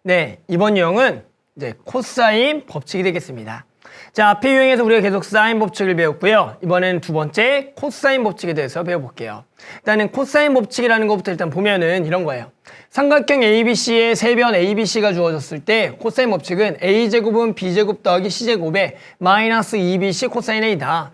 네, 이번 유형은 이제 코사인 법칙이 되겠습니다. 자, 앞의 유형에서 우리가 계속 사인 법칙을 배웠고요. 이번에는 두 번째 코사인 법칙에 대해서 배워볼게요. 일단은 코사인 법칙이라는 것부터 일단 보면은 이런 거예요. 삼각형 ABC의 세변 ABC가 주어졌을 때 코사인 법칙은 A제곱은 B제곱 더하기 C제곱에 마이너스 2BC 코사인 A다.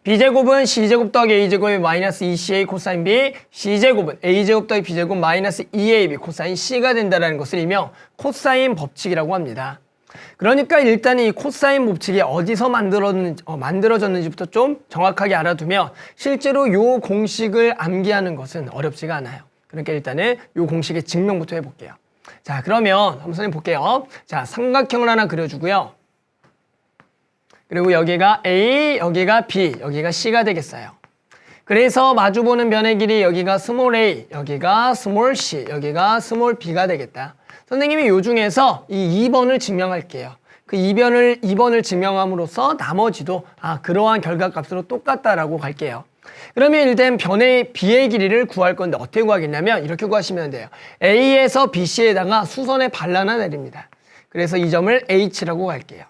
B제곱은 C제곱 더하기 A제곱에 마이너스 2CA 코사인 B, C제곱은 A제곱 더하기 B제곱 마이너스 2AB 코사인 C가 된다는 것을 일명 코사인 법칙이라고 합니다. 그러니까 일단 이 코사인 법칙이 어디서 만들어졌는지부터 좀 정확하게 알아두면 실제로 이 공식을 암기하는 것은 어렵지가 않아요. 그러니까 일단은 이 공식의 증명부터 해볼게요. 자, 그러면 한번 선생님 볼게요. 자, 삼각형을 하나 그려주고요. 그리고 여기가 A, 여기가 B, 여기가 C가 되겠어요. 그래서 마주보는 변의 길이 여기가 스몰 a, 여기가 스몰 c, 여기가 스몰 b가 되겠다. 선생님이 요 중에서 이 2번을 증명할게요. 그 2번을 증명함으로써 나머지도 그러한 결과값으로 똑같다라고 갈게요. 그러면 일단 변의 b의 길이를 구할 건데 어떻게 구하겠냐면 이렇게 구하시면 돼요. a에서 bc에다가 수선의 반란을 내립니다. 그래서 이 점을 h라고 갈게요.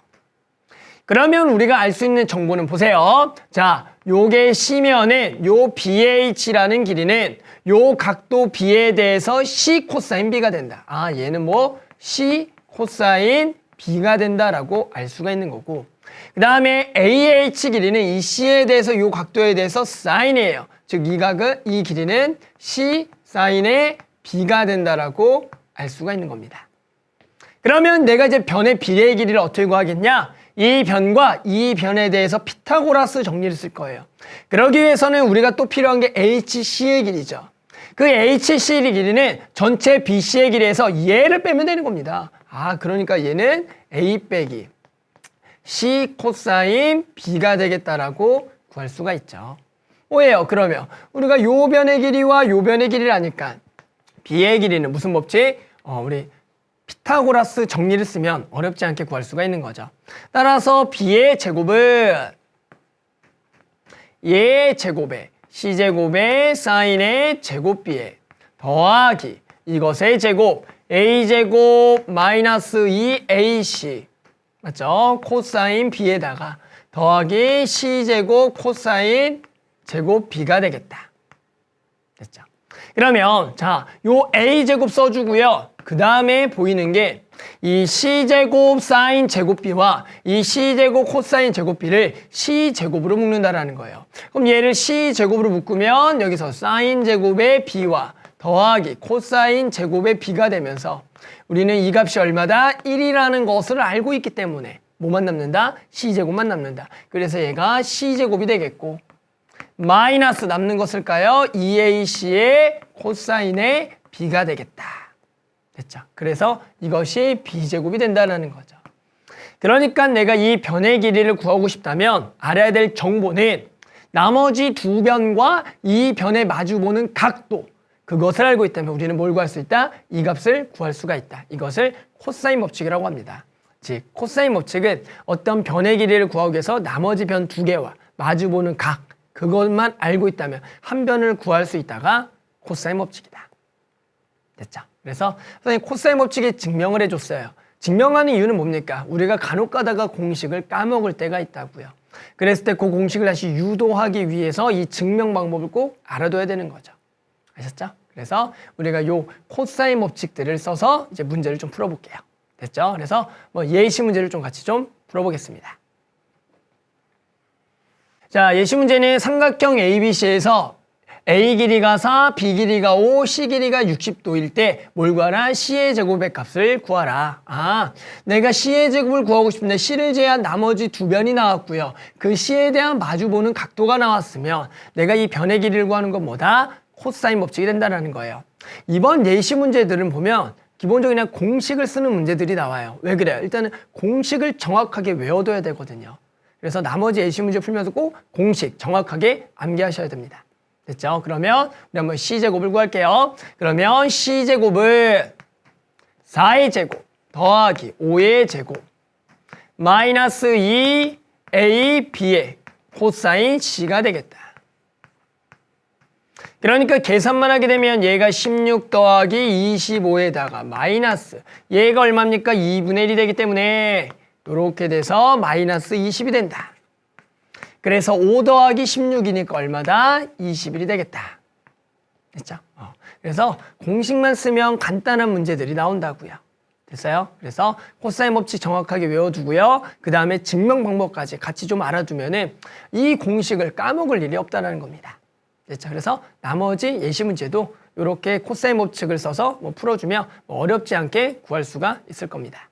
그러면 우리가 알 수 있는 정보는 보세요. 자, 요게 C면은 요 BH라는 길이는 요 각도 B에 대해서 C 코사인 B가 된다. 얘는 뭐 C 코사인 B가 된다라고 알 수가 있는 거고. 그 다음에 AH 길이는 이 C에 대해서 요 각도에 대해서 사인이에요. 즉, 이 길이는 C 사인의 B가 된다라고 알 수가 있는 겁니다. 그러면 내가 이제 변의 비례의 길이를 어떻게 구하겠냐? 이 변과 이 변에 대해서 피타고라스 정리를 쓸 거예요. 그러기 위해서는 우리가 또 필요한 게 HC의 길이죠. 그 HC의 길이는 전체 BC의 길이에서 얘를 빼면 되는 겁니다. 그러니까 얘는 A 빼기 C 코사인 B가 되겠다라고 구할 수가 있죠. 뭐예요? 그러면 우리가 요 변의 길이와 요 변의 길이를 아니까 B의 길이는 무슨 법칙? 우리 피타고라스 정리를 쓰면 어렵지 않게 구할 수가 있는 거죠. 따라서 B의 제곱은 얘의 제곱에 C제곱의 사인의 제곱 B에 더하기 이것의 제곱 A제곱 마이너스 2AC 맞죠? 코사인 B에다가 더하기 C제곱 코사인 제곱 B가 되겠다. 됐죠? 그러면 자, 요 A제곱 써주고요. 그 다음에 보이는 게 이 C제곱 사인 제곱 B와 이 C제곱 코사인 제곱 B를 C제곱으로 묶는다라는 거예요. 그럼 얘를 C제곱으로 묶으면 여기서 사인 제곱의 B와 더하기 코사인 제곱의 B가 되면서 우리는 이 값이 얼마다? 1이라는 것을 알고 있기 때문에 뭐만 남는다? C제곱만 남는다. 그래서 얘가 C제곱이 되겠고 마이너스 남는 것을까요? 2AC의 코사인의 B가 되겠다. 됐죠? 그래서 이것이 B제곱이 된다는 거죠. 그러니까 내가 이 변의 길이를 구하고 싶다면 알아야 될 정보는 나머지 두 변과 이 변에 마주보는 각도 그것을 알고 있다면 우리는 뭘 구할 수 있다? 이 값을 구할 수가 있다. 이것을 코사인 법칙이라고 합니다. 즉 코사인 법칙은 어떤 변의 길이를 구하기 위해서 나머지 변 두 개와 마주보는 각 그것만 알고 있다면 한 변을 구할 수 있다가 코사인 법칙이다. 됐죠? 그래서 선생님 코사인 법칙이 증명을 해줬어요. 증명하는 이유는 뭡니까? 우리가 간혹 가다가 공식을 까먹을 때가 있다고요. 그랬을 때 그 공식을 다시 유도하기 위해서 이 증명 방법을 꼭 알아둬야 되는 거죠. 아셨죠? 그래서 우리가 요 코사인 법칙들을 써서 이제 문제를 좀 풀어볼게요. 됐죠? 그래서 예시 문제를 좀 같이 좀 풀어보겠습니다. 자, 예시 문제는 삼각형 ABC에서 A 길이가 4, B 길이가 5, C 길이가 60도일 때 뭘 구하라? C의 제곱의 값을 구하라. 내가 C의 제곱을 구하고 싶은데 C를 제외한 나머지 두 변이 나왔고요. 그 C에 대한 마주보는 각도가 나왔으면 내가 이 변의 길이를 구하는 건 뭐다? 코사인 법칙이 된다는 거예요. 이번 예시 문제들은 보면 기본적으로 그냥 공식을 쓰는 문제들이 나와요. 왜 그래요? 일단은 공식을 정확하게 외워둬야 되거든요. 그래서 나머지 예시 문제 풀면서 꼭 공식 정확하게 암기하셔야 됩니다. 됐죠? 그러면 우리 한번 C제곱을 구할게요. 그러면 C제곱은 4의 제곱 더하기 5의 제곱 마이너스 2AB의 코사인 C가 되겠다. 그러니까 계산만 하게 되면 얘가 16 더하기 25에다가 마이너스 얘가 얼마입니까? 2분의 1이 되기 때문에 이렇게 돼서 마이너스 20이 된다. 그래서 5 더하기 16이니까 얼마다? 21이 되겠다. 됐죠? 그래서 공식만 쓰면 간단한 문제들이 나온다고요. 됐어요? 그래서 코사인 법칙 정확하게 외워두고요. 그 다음에 증명 방법까지 같이 좀 알아두면은 이 공식을 까먹을 일이 없다는 겁니다. 됐죠? 그래서 나머지 예시 문제도 이렇게 코사인 법칙을 써서 풀어주면 어렵지 않게 구할 수가 있을 겁니다.